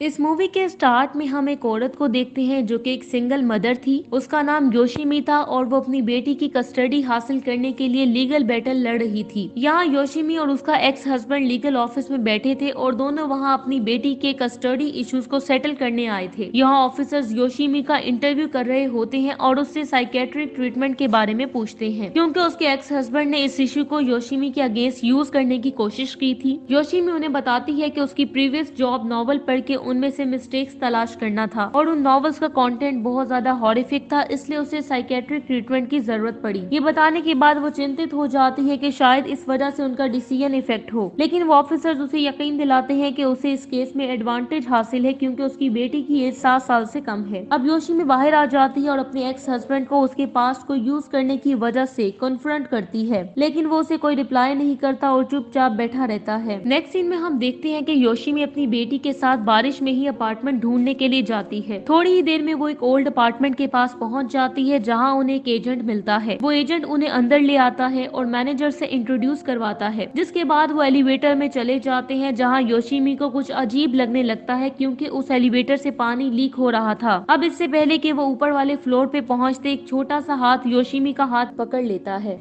इस मूवी के स्टार्ट में हम एक औरत को देखते हैं जो कि एक सिंगल मदर थी। उसका नाम योशिमी था और वो अपनी बेटी की कस्टडी हासिल करने के लिए लीगल बैटल लड़ रही थी। यहाँ योशिमी और उसका एक्स हस्बैंड लीगल ऑफिस में बैठे थे और दोनों वहाँ अपनी बेटी के कस्टडी इश्यूज को सेटल करने आए थे। यहाँ ऑफिसर्स योशिमी का इंटरव्यू कर रहे होते हैं और उससे साइकेट्रिक ट्रीटमेंट के बारे में पूछते हैं, क्योंकि उसके एक्स हस्बैंड ने इस इश्यू को योशिमी के अगेंस्ट यूज करने की कोशिश की थी। योशिमी उन्हें बताती है कि उसकी प्रीवियस जॉब नॉवल पढ़ के उनमें से मिस्टेक्स तलाश करना था और उन नॉवेल्स का कंटेंट बहुत ज्यादा हॉरिफिक था, इसलिए उसे साइकेट्रिक ट्रीटमेंट की जरूरत पड़ी। ये बताने के बाद वो चिंतित हो जाती है कि शायद इस वजह से उनका डिसीजन इफेक्ट हो, लेकिन वो ऑफिसर्स उसे यकीन दिलाते हैं कि उसे इस केस में एडवांटेज हासिल है क्योंकि उसकी बेटी की एज 7 साल से कम है। अब योशिमी बाहर आ जाती है और अपने एक्स हस्बैंड को उसके पास्ट को यूज करने की वजह से कॉन्फ्रंट करती है, लेकिन वो उसे कोई रिप्लाई नहीं करता और चुपचाप बैठा रहता है। नेक्स्ट सीन में हम देखते हैं कि योशिमी अपनी बेटी के साथ बारिश में ही अपार्टमेंट ढूंढने के लिए जाती है। थोड़ी ही देर में वो एक ओल्ड अपार्टमेंट के पास पहुंच जाती है जहां उन्हें एक एजेंट मिलता है। वो एजेंट उन्हें अंदर ले आता है और मैनेजर से इंट्रोड्यूस करवाता है, जिसके बाद वो एलिवेटर में चले जाते हैं जहां योशिमी को कुछ अजीब लगने लगता है क्योंकि उस एलिवेटर से पानी लीक हो रहा था। अब इससे पहले कि वो ऊपर वाले फ्लोर पे पहुंचते एक छोटा सा हाथ योशिमी का हाथ पकड़ लेता है,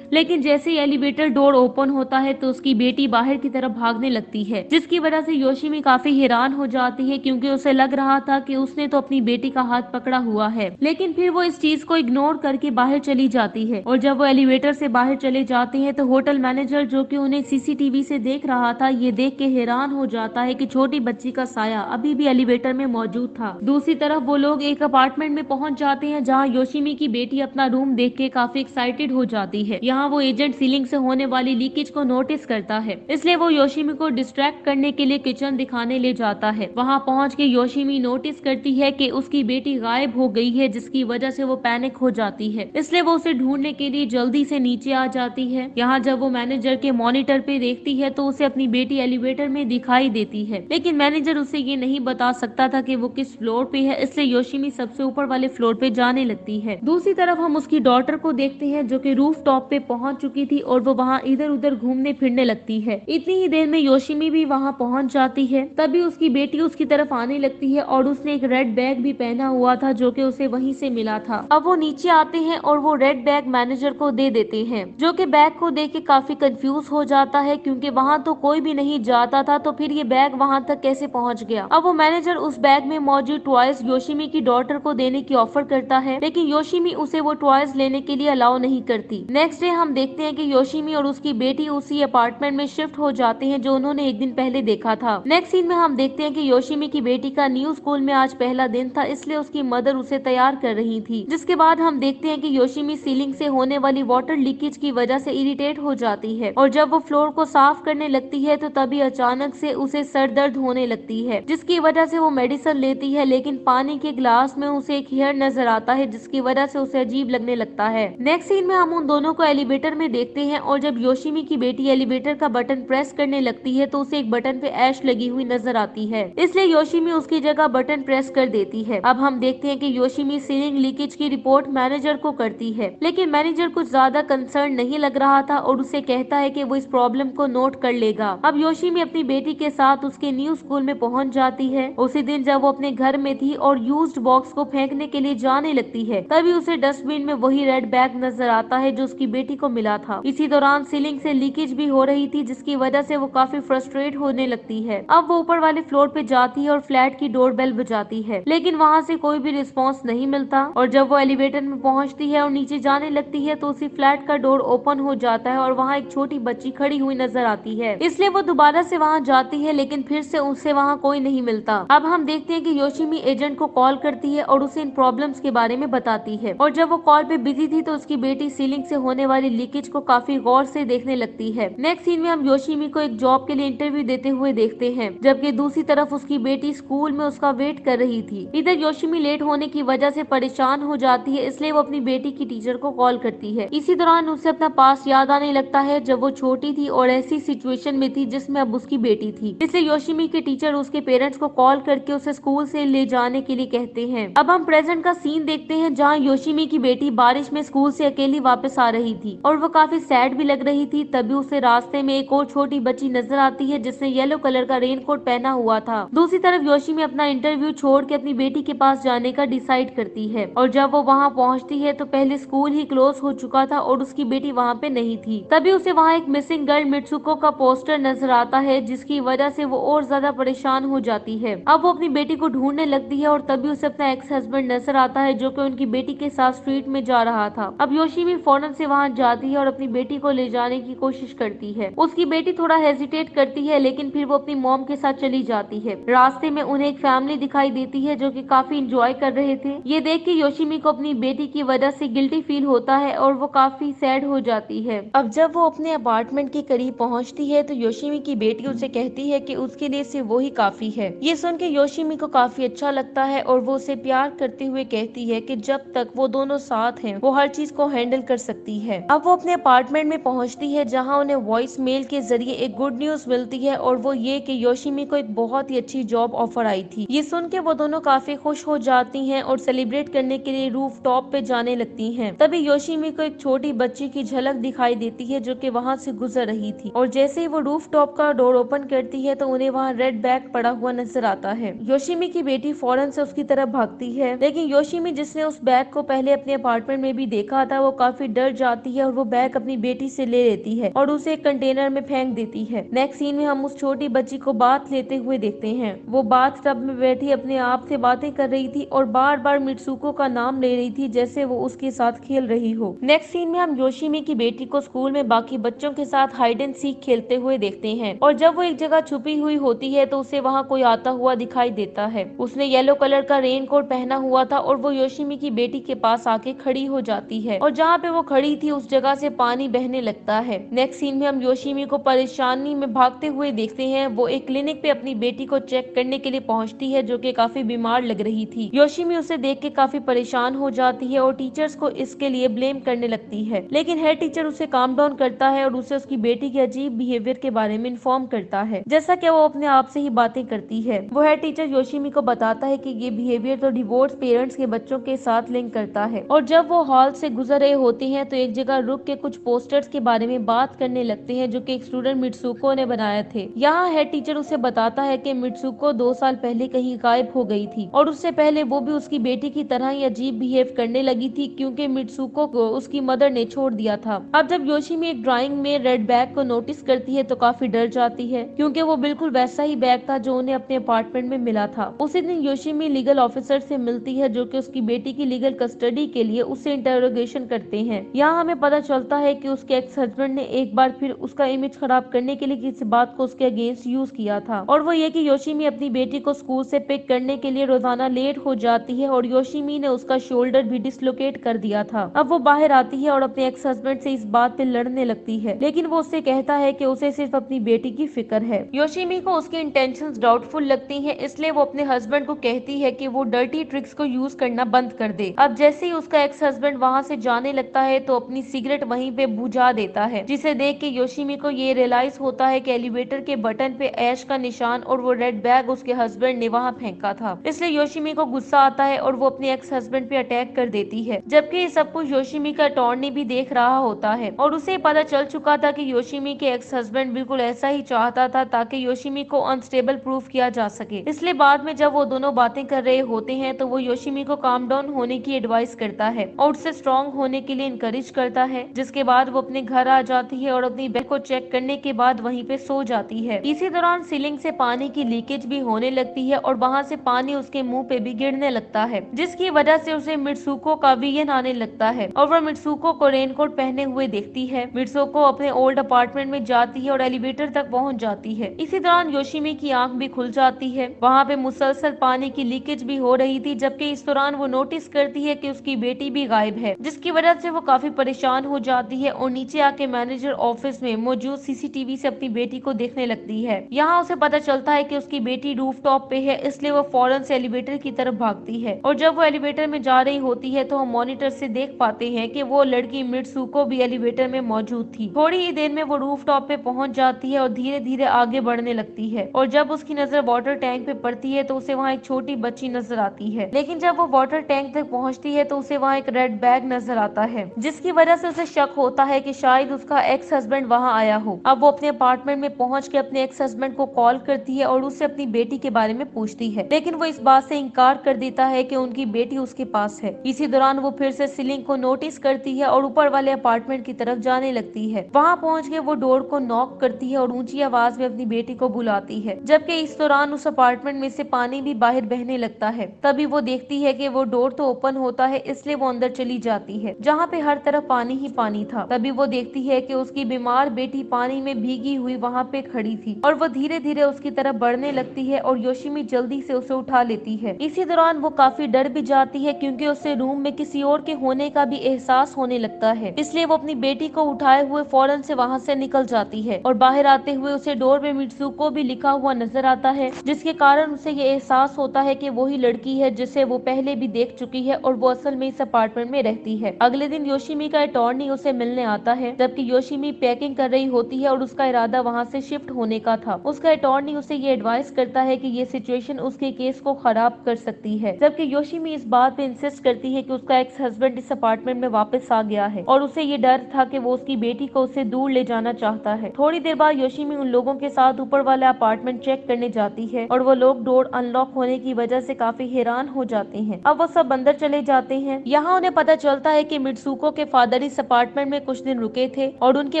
लेकिन जैसे ही एलिवेटर डोर ओपन होता है तो उसकी बेटी बाहर की तरफ भागने लगती है, जिसकी वजह से योशिमी काफी हैरान हो जाती है क्योंकि उसे लग रहा था कि उसने तो अपनी बेटी का हाथ पकड़ा हुआ है। लेकिन फिर वो इस चीज को इग्नोर करके बाहर चली जाती है और जब वो एलिवेटर से बाहर चले जाते हैं तो होटल मैनेजर जो कि उन्हें सीसीटीवी से देख रहा था, ये देख के हैरान हो जाता है कि छोटी बच्ची का साया अभी भी एलिवेटर में मौजूद था। दूसरी तरफ वो लोग एक अपार्टमेंट में पहुंच जाते हैं जहाँ योशिमी की बेटी अपना रूम देख के काफी एक्साइटेड हो जाती है। यहाँ वो एजेंट सीलिंग से होने वाली लीकेज को नोटिस करता है, इसलिए वो योशिमी को डिस्ट्रैक्ट करने के लिए किचन दिखाने ले जाता है। वहाँ पहुँच के योशिमी नोटिस करती है कि उसकी बेटी गायब हो गई है, जिसकी वजह से वो पैनिक हो जाती है, इसलिए वो उसे ढूंढने के लिए जल्दी से नीचे आ जाती है। यहाँ जब वो मैनेजर के मॉनिटर पे देखती है तो उसे अपनी बेटी एलिवेटर में दिखाई देती है, लेकिन मैनेजर उसे ये नहीं बता सकता था कि वो किस फ्लोर पे है, इसलिए योशिमी सबसे ऊपर वाले फ्लोर पे जाने लगती है। दूसरी तरफ हम उसकी डॉटर को देखते हैं जो कि रूफ टॉप पे पहुंच चुकी थी और वो वहाँ इधर उधर घूमने फिरने लगती है। इतनी ही देर में योशिमी भी वहाँ पहुंच जाती है। तभी उसकी बेटी उसकी तरफ आने लगती है और उसने एक रेड बैग भी पहना हुआ था जो कि उसे वहीं से मिला था। अब वो नीचे आते हैं और वो रेड बैग मैनेजर को दे देते हैं, जो कि बैग को देख के काफी कंफ्यूज हो जाता है क्योंकि वहाँ तो कोई भी नहीं जाता था, तो फिर ये बैग वहाँ तक कैसे पहुँच गया। अब वो मैनेजर उस बैग में मौजूद टॉयज योशिमी की डॉटर को देने की ऑफर करता है, लेकिन योशिमी उसे वो टॉयज लेने के लिए अलाउ नहीं करती। नेक्स्ट डे हम देखते हैं कि योशिमी और उसकी बेटी उसी अपार्टमेंट में शिफ्ट हो जाते हैं जो उन्होंने एक दिन पहले देखा था। नेक्स्ट सीन में हम देखते हैं कि योशिमी की बेटी का न्यू स्कूल में आज पहला दिन था, इसलिए उसकी मदर उसे तैयार कर रही थी। जिसके बाद हम देखते हैं कि योशिमी सीलिंग से होने वाली वाटर लीकेज की वजह से इरिटेट हो जाती है और जब वो फ्लोर को साफ करने लगती है तो तभी अचानक से उसे सर दर्द होने लगती है, जिसकी वजह से वो मेडिसिन लेती है, लेकिन पानी के ग्लास में उसे एक हेयर नजर आता है जिसकी वजह से उसे अजीब लगने लगता है। नेक्स्ट सीन में हम उन दोनों को एलिवेटर में देखते हैं और जब योशिमी की बेटी एलिवेटर का बटन प्रेस करने लगती है तो उसे एक बटन पे ऐश लगी हुई नजर आती है, इसलिए योशिमी उसकी जगह बटन प्रेस कर देती है। अब हम देखते हैं कि योशिमी सीलिंग लीकेज की रिपोर्ट मैनेजर को करती है, लेकिन मैनेजर कुछ ज्यादा कंसर्न नहीं लग रहा था और उसे कहता है कि वो इस प्रॉब्लम को नोट कर लेगा। अब योशिमी अपनी बेटी के साथ उसके न्यू स्कूल में पहुंच जाती है। उसी दिन जब वो अपने घर में थी और यूज्ड बॉक्स को फेंकने के लिए जाने लगती है, तभी उसे डस्टबिन में वही रेड बैग नजर आता है जो उसकी बेटी को मिला था। इसी दौरान सीलिंग से लीकेज भी हो रही थी, जिसकी वजह से वो काफी फ्रस्ट्रेट होने लगती है। अब वो ऊपर वाले फ्लोर पे जाती है और फ्लैट की डोर बेल बजाती है, लेकिन वहाँ से कोई भी रिस्पॉन्स नहीं मिलता और जब वो एलिवेटर में पहुँचती है और नीचे जाने लगती है तो उसी फ्लैट का डोर ओपन हो जाता है और वहाँ एक छोटी बच्ची खड़ी हुई नजर आती है, इसलिए वो दोबारा से वहाँ जाती है, लेकिन फिर से उससे वहाँ कोई नहीं मिलता। अब हम देखते हैं कि योशिमी एजेंट को कॉल करती है और उसे इन प्रॉब्लम्स के बारे में बताती है और जब वो कॉल पे बिजी थी तो उसकी बेटी सीलिंग से होने वाली लीकेज को काफी गौर से देखने लगती है। नेक्स्ट सीन में हम योशिमी को एक जॉब के लिए इंटरव्यू देते हुए देखते हैं, जबकि दूसरी तरफ उसकी बेटी स्कूल में उसका वेट कर रही थी। इधर योशिमी लेट होने की वजह से परेशान हो जाती है, इसलिए वो अपनी बेटी की टीचर को कॉल करती है। इसी दौरान उसे अपना पास याद आने लगता है जब वो छोटी थी और ऐसी सिचुएशन में थी जिसमें अब उसकी बेटी थी, इसलिए योशिमी के टीचर उसके पेरेंट्स को कॉल करके उसे स्कूल से ले जाने के लिए कहते हैं। अब हम प्रेजेंट का सीन देखते हैं जहाँ योशिमी की बेटी बारिश में स्कूल से अकेली वापस आ रही थी। थी और वो काफी सैड भी लग रही थी। तभी उसे रास्ते में एक और छोटी बच्ची नजर आती है जिसने येलो कलर का रेनकोट पहना हुआ था। दूसरी तरफ योशिमी अपना इंटरव्यू छोड़ के अपनी बेटी के पास जाने का डिसाइड करती है और जब वो वहाँ पहुँचती है तो पहले स्कूल ही क्लोज हो चुका था और उसकी बेटी वहाँ पे नहीं थी। तभी उसे वहाँ एक मिसिंग गर्ल मित्सुको का पोस्टर नजर आता है जिसकी वजह से वो और ज्यादा परेशान हो जाती है। अब वो अपनी बेटी को ढूंढने लगती है और तभी उसे अपना एक्स हस्बैंड नजर आता है जो कि उनकी बेटी के साथ स्ट्रीट में जा रहा था। अब योशिमी फौरन से वहाँ जाती है और अपनी बेटी को ले जाने की कोशिश करती है। उसकी बेटी थोड़ा हेजिटेट करती है लेकिन फिर वो अपनी मॉम के साथ चली जाती है। रास्ते में उन्हें एक फैमिली दिखाई देती है जो कि काफी इंजॉय कर रहे थे। ये देख के योशिमी को अपनी बेटी की वजह से गिल्टी फील होता है और वो काफी सैड हो जाती है। अब जब वो अपने अपार्टमेंट के करीब पहुंचती है तो योशिमी की बेटी उसे कहती है कि उसके लिए सिर्फ वो ही काफी है। ये सुन के योशिमी को काफी अच्छा लगता है और वो उसे प्यार करते हुए कहती है कि जब तक वो दोनों साथ हैं वो हर चीज को हैंडल कर सकती है। अब वो अपने अपार्टमेंट में पहुंचती है जहां उन्हें वॉइस मेल के जरिए एक गुड न्यूज मिलती है और वो ये कि योशिमी को एक बहुत ही अच्छी जॉब ऑफर आई थी। ये सुन के वो दोनों काफी खुश हो जाती हैं और सेलिब्रेट करने के लिए रूफ टॉप पे जाने लगती हैं। तभी योशिमी को एक छोटी बच्ची की झलक दिखाई देती है जो कि वहाँ से गुजर रही थी और जैसे ही वो रूफ टॉप का डोर ओपन करती है तो उन्हें वहाँ रेड बैग पड़ा हुआ नजर आता है। योशिमी की बेटी फौरन से उसकी तरफ भागती है लेकिन योशिमी जिसने उस बैग को पहले अपने अपार्टमेंट में भी देखा था वो काफी डर जाती है और वो बैग अपनी बेटी से ले लेती है और उसे एक कंटेनर में फेंक देती है। नेक्स्ट सीन में हम उस छोटी बच्ची को बात लेते हुए देखते हैं। वो बाथ टब में बैठी अपने आप से बातें कर रही थी और बार बार मित्सुको का नाम ले रही थी जैसे वो उसके साथ खेल रही हो। नेक्स्ट सीन में हम योशिमी की बेटी को स्कूल में बाकी बच्चों के साथ हाइड एंड सीक खेलते हुए देखते हैं और जब वो एक जगह छुपी हुई होती है तो उसे वहाँ कोई आता हुआ दिखाई देता है। उसने येलो कलर का रेनकोट पहना हुआ था और वो योशिमी की बेटी के पास आके खड़ी हो जाती है और जहाँ पे वो खड़ी थी उस जगह से पानी बहने लगता है। नेक्स्ट सीन में हम योशिमी को परेशानी में भागते हुए देखते हैं। वो एक क्लिनिक पे अपनी बेटी को चेक करने के लिए पहुंचती है जो कि काफी बीमार लग रही थी। योशिमी उसे देख के काफी परेशान हो जाती है और टीचर्स को इसके लिए ब्लेम करने लगती है लेकिन हेड टीचर उसे काम डाउन करता है और उसे उसकी बेटी के अजीब बिहेवियर के बारे में इन्फॉर्म करता है जैसा कि वो अपने आप से ही बातें करती है। वो हेड टीचर योशिमी को बताता है कि ये बिहेवियर तो डिवोर्स पेरेंट्स के बच्चों के साथ लिंक करता है और जब वो हॉल से गुजर रहे होते हैं तो एक जगह रुक के कुछ पोस्टर्स के बारे में बात करने लगते हैं जो कि एक स्टूडेंट मित्सुको ने बनाए थे। यहाँ हेड टीचर उसे बताता है कि मित्सुको 2 साल पहले कहीं गायब हो गई थी और उससे पहले वो भी उसकी बेटी की तरह ही अजीब बिहेव करने लगी थी क्योंकि मित्सुको को उसकी मदर ने छोड़ दिया था। अब जब योशिमी एक ड्राइंग में रेड बैग को नोटिस करती है तो काफी डर जाती है क्योंकि वो बिल्कुल वैसा ही बैग था जो उन्हें अपने अपार्टमेंट में मिला था। उसी दिन योशिमी लीगल ऑफिसर से मिलती है जो कि उसकी बेटी की लीगल कस्टडी के लिए उससे इंटरोगेशन करते हैं। यहाँ हमें पता चलता है कि उसके एक्स हस्बैंड ने एक बार फिर उसका इमेज खराब करने के लिए किसी बात को उसके अगेंस्ट यूज किया था और वो ये कि योशिमी अपनी बेटी को स्कूल से पिक करने के लिए रोजाना लेट हो जाती है और योशिमी ने उसका शोल्डर भी डिसलोकेट कर दिया था। अब वो बाहर आती है और अपने एक्स हस्बैंड से इस बात पे लड़ने लगती है लेकिन वो उससे कहता है कि उसे सिर्फ अपनी बेटी की फिक्र है। योशिमी को उसकी इंटेंशंस डाउटफुल लगती हैं इसलिए वो अपने हस्बैंड को कहती है कि वो डर्टी ट्रिक्स को यूज करना बंद कर दे। अब जैसे ही उसका एक्स हस्बैंड वहाँ से जाने लगता है तो अपनी सिगरेट वहीं पे बुझा देता है जिसे देख के योशिमी को ये रियलाइज होता है कि एलिवेटर के बटन पे ऐश का निशान और वो रेड बैग उसके हस्बैंड ने वहाँ फेंका था। इसलिए योशिमी को गुस्सा आता है और वो अपने एक्स हस्बैंड पे अटैक कर देती है जबकि ये सब कुछ योशिमी का अटॉर्नी भी देख रहा होता है और उसे पता चल चुका था कि योशिमी के एक्स हस्बैंड बिल्कुल ऐसा ही चाहता था ताकि योशिमी को अनस्टेबल प्रूफ किया जा सके। इसलिए बाद में जब वो दोनों बातें कर रहे होते हैं तो वो योशिमी को काम डाउन होने की एडवाइस करता है और उससे स्ट्रॉन्ग होने के लिए इनकरेज करता है जिसके बाद वो अपने घर आ जाती है और अपनी बेड को चेक करने के बाद वहीं पे सो जाती है। इसी दौरान सीलिंग से पानी की लीकेज भी होने लगती है और वहाँ से पानी उसके मुंह पे भी गिरने लगता है जिसकी वजह से उसे मित्सुको का वियन आने लगता है और वह मित्सुको को रेनकोट पहने हुए देखती है। मित्सुको अपने ओल्ड अपार्टमेंट में जाती है और एलिवेटर तक पहुँच जाती है। इसी दौरान योशिमी की आंख भी खुल जाती है। वहाँ पे मुसलसल पानी की लीकेज भी हो रही थी जबकि इस दौरान वो नोटिस करती है कि उसकी बेटी भी गायब है जिसकी वजह से वो काफी परेशान हो जाती है और नीचे आके मैनेजर ऑफिस में मौजूद सीसीटीवी से अपनी बेटी को देखने लगती है। यहाँ उसे पता चलता है कि उसकी बेटी रूफ टॉप पे है इसलिए वो फौरन से एलिवेटर की तरफ भागती है और जब वो एलिवेटर में जा रही होती है तो हम मॉनिटर से देख पाते हैं कि वो लड़की मित्सुको भी एलिवेटर में मौजूद थी। थोड़ी ही देर में वो रूफ टॉप पे पहुंच जाती है और धीरे धीरे आगे बढ़ने लगती है और जब उसकी नजर वाटर टैंक पे पड़ती है तो उसे वहाँ एक छोटी बच्ची नजर आती है लेकिन जब वो वाटर टैंक तक पहुँचती है तो उसे वहाँ एक रेड बैग नजर आता है जिसकी वजह से उसे शक होता है कि शायद उसका एक्स हस्बैंड वहाँ आया हो। अब वो अपने अपार्टमेंट में पहुँच के अपने एक्स हस्बैंड को कॉल करती है और उससे अपनी बेटी के बारे में पूछती है, लेकिन वो इस बात से इनकार कर देता है कि उनकी बेटी उसके पास है। इसी दौरान वो फिर से सीलिंग को नोटिस करती है और ऊपर वाले अपार्टमेंट की तरफ जाने लगती है। वहाँ पहुँच के वो डोर को नॉक करती है और ऊंची आवाज में अपनी बेटी को बुलाती है, जबकि इस दौरान उस अपार्टमेंट में से पानी भी बाहर बहने लगता है। तभी वो देखती है कि वो डोर तो ओपन होता है, इसलिए वो अंदर चली जाती है जहाँ पे हर तरफ पानी ही पानी था। तभी वो देखती है कि उसकी बीमार बेटी पानी में भीगी हुई वहाँ पे खड़ी थी और वो धीरे धीरे उसकी तरफ बढ़ने लगती है और योशिमी जल्दी से उसे उठा लेती है। इसी दौरान वो काफी डर भी जाती है क्योंकि उसे रूम में किसी और के होने का भी एहसास होने लगता है, इसलिए वो अपनी बेटी को उठाए हुए फौरन से वहाँ से निकल जाती है और बाहर आते हुए उसे डोर पे मित्सुको भी लिखा हुआ नजर आता है, जिसके कारण उसे ये एहसास होता है कि वही लड़की है जिसे वो पहले भी देख चुकी है और वो असल में इस अपार्टमेंट में रहती है। अगले दिन योशिमी का अटॉर्नी उसे मिलने आता है, जबकि योशिमी पैकिंग कर रही होती है और उसका इरादा वहाँ से शिफ्ट होने का था। उसका अटॉर्नी उसे ये एडवाइस करता है कि ये सिचुएशन उसके केस को खराब कर सकती है, जबकि योशिमी इस बात पे इंसिस्ट करती है कि उसका एक्स हस्बैंड इस अपार्टमेंट में वापस आ गया है और उसे ये डर था कि वो उसकी बेटी को उससे दूर ले जाना चाहता है। थोड़ी देर बाद योशिमी उन लोगों के साथ ऊपर वाला अपार्टमेंट चेक करने जाती है और वो लोग डोर अनलॉक होने की वजह से काफी हैरान हो जाते हैं। अब वो सब अंदर चले जाते हैं। यहाँ उन्हें पता चलता है कि मित्सुको के फादर इस अपार्टमेंट में कुछ दिन रुके थे और उनके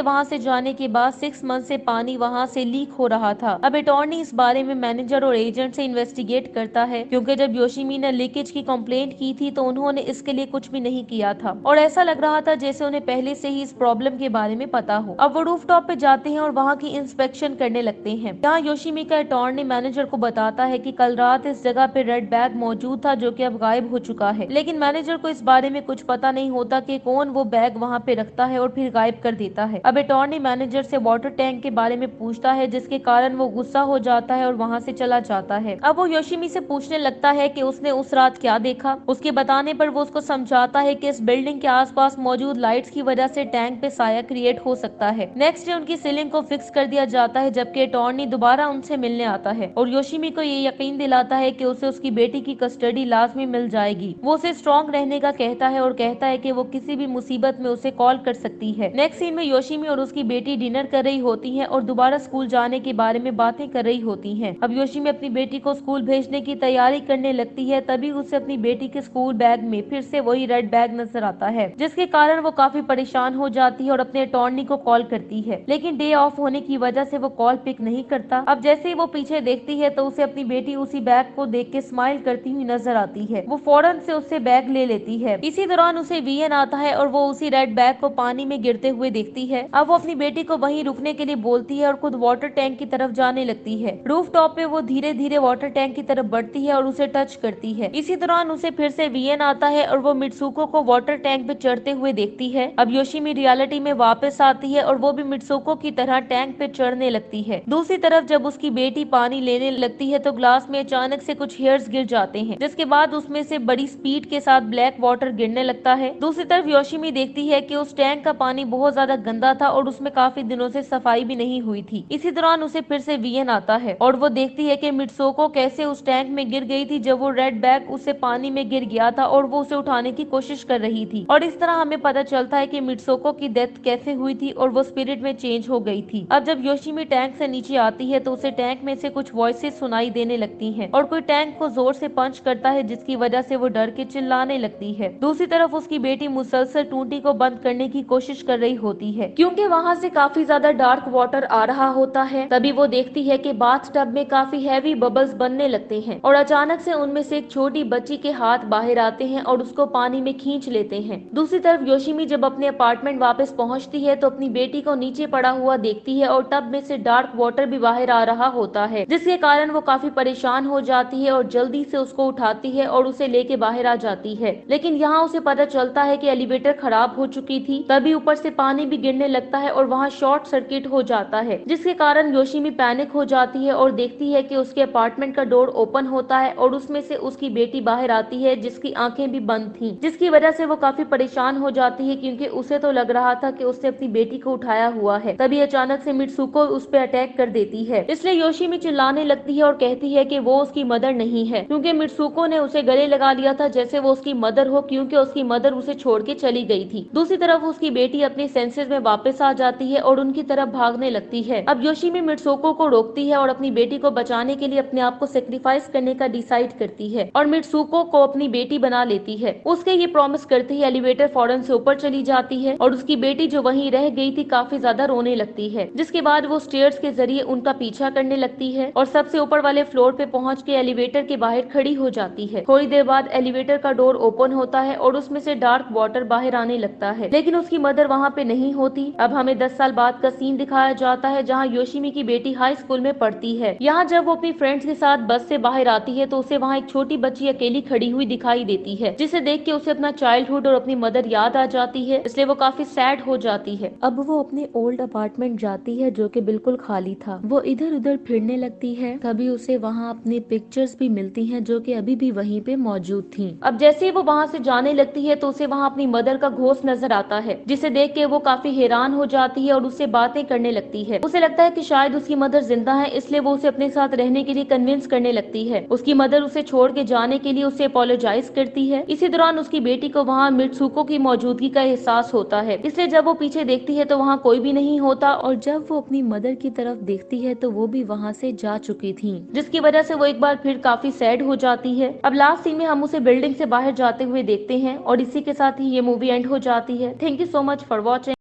वहाँ से जाने के बाद 6 मंथ से पानी वहाँ से लीक हो रहा था। अब अटॉर्नी इस बारे में मैनेजर और एजेंट से इन्वेस्टिगेट करता है, क्योंकि जब योशिमी ने लीकेज की कंप्लेंट की थी तो उन्होंने इसके लिए कुछ भी नहीं किया था और ऐसा लग रहा था जैसे उन्हें पहले से ही इस प्रॉब्लम के बारे में पता हो। अब वो रूफटॉप पे जाते हैं और वहाँ की इंस्पेक्शन करने लगते हैं। यहाँ योशिमी का अटॉर्नी मैनेजर को बताता है कि कल रात इस जगह पे रेड बैग मौजूद था जो कि अब गायब हो चुका है, लेकिन मैनेजर को इस बारे में कुछ पता नहीं होता कि कौन वो बैग वहाँ पे रखता है और फिर गायब कर देता है। अब अटॉर्नी मैनेजर से वाटर टैंक के बारे में पूछता है, जिसके कारण वो गुस्सा हो जाता है और वहाँ से चला जाता है। अब वो योशिमी से पूछने लगता है कि उसने उस रात क्या देखा। उसके बताने पर वो उसको समझाता है कि इस बिल्डिंग के आसपास मौजूद लाइट्स की वजह से टैंक पे साया क्रिएट हो सकता है। नेक्स्ट डे उनकी सीलिंग को फिक्स कर दिया जाता है, जबकि अटॉर्नी दोबारा उनसे मिलने आता है और योशिमी को ये यकीन दिलाता है कि उसे उसकी बेटी की कस्टडी लाजमी मिल जाएगी। वो उसे स्ट्रॉन्ग रहने का कहता है और कहता है कि वो किसी भी मुसीबत में उसे कॉल कर सकती है। नेक्स्ट सीन में योशिमी और उसकी बेटी डिनर कर रही होती है और दोबारा स्कूल जाने के बारे में बातें कर रही होती हैं। अब योशिमी अपनी बेटी को स्कूल भेजने की तैयारी करने लगती है, तभी उसे अपनी बेटी के स्कूल बैग में फिर से वही रेड बैग नजर आता है, जिसके कारण वो काफी परेशान हो जाती है और अपने अटॉर्नी को कॉल करती है, लेकिन डे ऑफ होने की वजह से वो कॉल पिक नहीं करता। अब जैसे ही वो पीछे देखती है तो उसे अपनी बेटी उसी बैग को देख के स्माइल करती हुई नजर आती है। वो फौरन से उससे बैग ले लेती है। इसी दौरान उसे वीएन आता है और वो उसी रेड बैग को पानी में गिरते हुए देखती है। अब वो अपनी बेटी को वहीं रुकने के लिए बोलती है और खुद वाटर टैंक की तरफ जाने लगती है। रूफ टॉप पे वो धीरे धीरे वाटर टैंक की तरफ बढ़ती है और उसे टच करती है। इसी दौरान उसे फिर से वीएन आता है और वो मित्सुको को वाटर टैंक पे चढ़ते हुए देखती है। अब योशिमी रियलिटी में वापस आती है और वो भी मित्सुको की तरह टैंक पे चढ़ने लगती है। दूसरी तरफ जब उसकी बेटी पानी लेने लगती है तो ग्लास में अचानक से कुछ हेयर्स गिर जाते हैं, जिसके बाद उसमें से बड़ी स्पीड के साथ ब्लैक वाटर गिरने लगता है। दूसरी तरफ योशिमी देखती है कि उस टैंक का पानी बहुत ज्यादा गंदा था और उसमें काफी दिनों से सफाई भी नहीं हुई थी। इसी दौरान उसे फिर से वीएन आता है और वो देखती है कि मित्सुको कैसे उस टैंक में गिर गई थी जब वो रेड बैग उससे पानी में गिर गया था और वो उसे उठाने की कोशिश कर रही थी। और इस तरह हमें पता चलता है कि मित्सुको की डेथ कैसे हुई थी और वो स्पिरिट में चेंज हो गई थी। अब जब योशिमी टैंक से नीचे आती है तो उसे टैंक में से कुछ वॉइसेस सुनाई देने लगती हैं और कोई टैंक को जोर से पंच करता है, जिसकी वजह से वो डर के चिल्लाने लगती है। दूसरी तरफ उसकी बेटी मुसलसल टूटी को बंद करने की कोशिश कर रही होती है, क्योंकि वहाँ से काफी ज्यादा डार्क वाटर आ रहा होता है। तभी वो देखती है कि बाथ टब में काफी हैवी बबल्स बनने लगते हैं और अचानक से उनमें से एक छोटी बच्ची के हाथ बाहर आते हैं और उसको पानी में खींच लेते हैं। दूसरी तरफ योशिमी जब अपने अपार्टमेंट वापस पहुंचती है तो अपनी बेटी को नीचे पड़ा हुआ देखती है और टब में से डार्क वाटर भी बाहर आ रहा होता है, जिसके कारण वो काफी परेशान हो जाती है और जल्दी से उसको उठाती है और उसे लेके बाहर आ जाती है। लेकिन यहाँ उसे पता चलता है कि एलिवेटर खराब हो चुकी थी। तभी ऊपर से पानी भी गिरने लगता है और वहाँ शॉर्ट सर्किट हो जाता है, जिसके कारण योशिमी पैनिक हो जाती है और देखती है कि उसके अपार्टमेंट का डोर ओपन होता है और उसमें से उसकी बेटी बाहर आती है, जिसकी आंखें भी बंद थीं, जिसकी वजह से वो काफी परेशान हो जाती है क्योंकि उसे तो लग रहा था कि उसने अपनी बेटी को उठाया हुआ है। तभी अचानक से मित्सुको उस पर अटैक कर देती है, इसलिए योशिमी चिल्लाने लगती है और कहती है कि वो उसकी मदर नहीं है, क्योंकि मित्सुको ने उसे गले लगा लिया था जैसे वो उसकी मदर हो, क्योंकि उसकी मदर उसे छोड़ के चली गई थी। दूसरी तरफ उसकी बेटी अपने सेंसेस में वापस आ जाती है और उनकी तरफ भागने लगती है। अब योशिमी मित्सुको को रोकती है और अपनी बेटी को बचाने के लिए अपने आप को सेक्रीफाइस करने का डिसाइड करती है और मित्सुको को अपनी बेटी बना लेती है। उसके ये प्रॉमिस करते ही एलिवेटर फौरन से ऊपर चली जाती है और उसकी बेटी जो वहीं रह गई थी काफी ज्यादा रोने लगती है, जिसके बाद वो स्टेयर्स के जरिए उनका पीछा करने लगती है और सबसे ऊपर वाले फ्लोर पे पहुंच के एलिवेटर के बाहर खड़ी हो जाती है। थोड़ी देर बाद एलिवेटर का डोर ओपन होता है और उसमें से डार्क वाटर बाहर आने लगता है, लेकिन उसकी मदर वहाँ पे नहीं होती। अब हमें 10 साल बाद का सीन दिखाया जाता है जहाँ योशिमी की बेटी हाई स्कूल में पढ़ती है। यहाँ जब वो अपनी फ्रेंड्स के साथ बस से बाहर आती है तो उसे वहाँ एक छोटी बच्ची अकेली खड़ी हुई दिखाई देती है, जिसे देख के उसे अपना चाइल्डहुड और अपनी मदर याद आ जाती है, इसलिए वो काफी सैड हो जाती है। अब वो अपने ओल्ड अपार्टमेंट जाती है जो कि बिल्कुल खाली था। वो इधर उधर फिरने लगती है, तभी उसे वहाँ अपनी पिक्चर्स भी मिलती हैं जो कि अभी भी वहीं पे मौजूद थी। अब जैसे ही वो वहाँ से जाने लगती है तो उसे वहाँ अपनी मदर का घोस्ट नजर आता है, जिसे देख के वो काफी हैरान हो जाती है और उससे बातें करने लगती है। उसे लगता है कि शायद उसकी मदर जिंदा है, इसलिए वो उसे अपने साथ रहने के लिए कन्विंस करने लगती है। उसकी मदर उसे छोड़ के जाने के लिए उसे अपोलोजाइज करती है। इसी दौरान उसकी बेटी को वहाँ मित्सुको की मौजूदगी का एहसास होता है, इसलिए जब वो पीछे देखती है तो वहाँ कोई भी नहीं होता और जब वो अपनी मदर की तरफ देखती है तो वो भी वहाँ से जा चुकी थी, जिसकी वजह से वो एक बार फिर काफी सैड हो जाती है। अब लास्ट सीन में हम उसे बिल्डिंग से बाहर जाते हुए देखते हैं और इसी के साथ ही ये मूवी एंड हो जाती है। Thank you so much for watching.